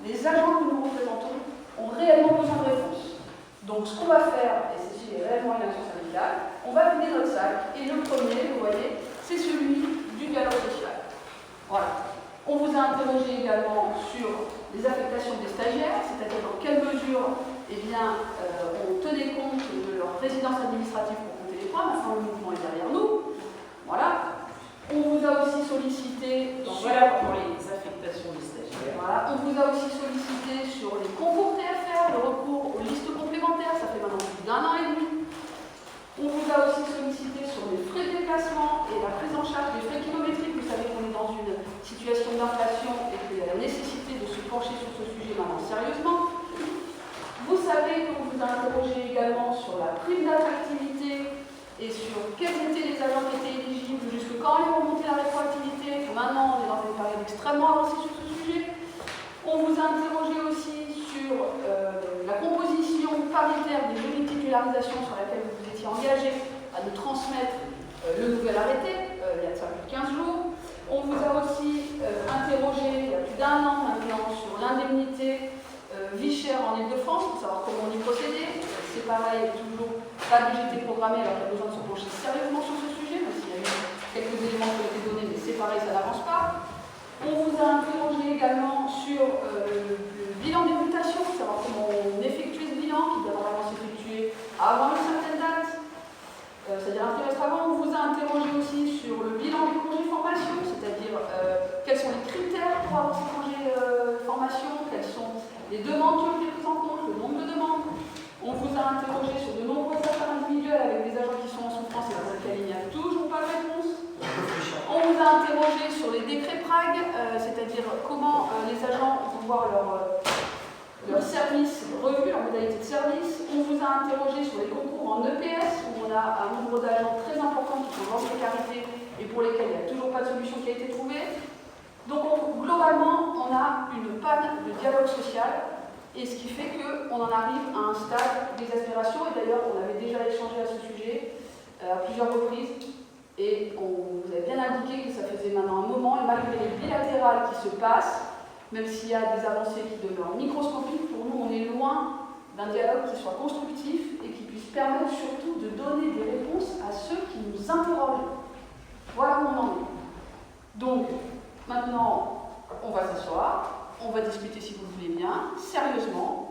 les agents que nous représentons ont réellement besoin de réponses. Donc ce qu'on va faire, et ceci est réellement une action syndicale, on va vider notre sac, et le premier, vous voyez, c'est celui du dialogue social. Voilà. On vous a interrogé également sur les affectations des stagiaires, c'est-à-dire dans quelle mesure on tenait compte de leur résidence administrative pour compter les points. Enfin, le mouvement est derrière nous. Voilà. On vous a aussi sollicité pour les affectations des stagiaires. Voilà. On vous a aussi sollicité sur les concours TFR, le recours aux listes complémentaires, ça fait maintenant plus d'1 an et demi. On vous a aussi sollicité sur les frais de déplacement et la prise en charge des frais kilométriques. Vous savez qu'on est dans une situation d'inflation et qu'il y a la nécessité de se pencher sur ce sujet maintenant sérieusement. Vous savez qu'on vous a interrogé également sur la prime d'attractivité et sur quels étaient les agents qui étaient éligibles, jusque quand ils vont monter la rétroactivité. Maintenant, on est dans une période extrêmement avancée sur ce sujet. On vous a interrogé aussi sur la composition paritaire des jolies titularisations sur laquelle vous vous étiez engagé à nous transmettre le nouvel arrêté, il y a de ça plus de 15 jours. On vous a aussi interrogé il y a plus d'1 an maintenant sur l'indemnité vie chère en Ile-de-France, pour savoir comment on y procédait. C'est pareil, toujours pas de budget programmé, alors qu'il y a besoin de se pencher sérieusement sur ce sujet, même s'il y a eu quelques éléments qui ont été donnés, mais c'est pareil, ça n'avance pas. On vous a interrogé également sur le bilan des mutations, savoir comment on effectuait ce bilan, qui doit normalement s'effectuer avant une certaine date, c'est-à-dire un trimestre avant. On vous a interrogé aussi sur le bilan des congés formation, c'est-à-dire quels sont les critères pour avoir ces congés formation, quelles sont les demandes qui ont été prises en compte, le nombre de demandes. On vous a interrogé sur de nombreuses affaires individuelles avec des agents qui sont en souffrance et pour lesquels il n'y a toujours pas de réponse. On vous a interrogé sur les décrets Prague, c'est-à-dire comment les agents vont voir leur service revu, leur modalité de service. On vous a interrogé sur les concours en EPS, où on a un nombre d'agents très important qui sont en précarité et pour lesquels il n'y a toujours pas de solution qui a été trouvée. Donc globalement, on a une panne de dialogue social, et ce qui fait qu'on en arrive à un stade d'exaspération. Et d'ailleurs, on avait déjà échangé à ce sujet à plusieurs reprises, et on vous avait bien indiqué que ça faisait maintenant un moment, et malgré les bilatérales qui se passent, même s'il y a des avancées qui demeurent microscopiques, pour nous, on est loin d'un dialogue qui soit constructif et qui puisse permettre surtout de donner des réponses à ceux qui nous interrogent. Voilà où on en est. Donc, maintenant, on va s'asseoir, on va discuter, si vous le voulez bien, sérieusement,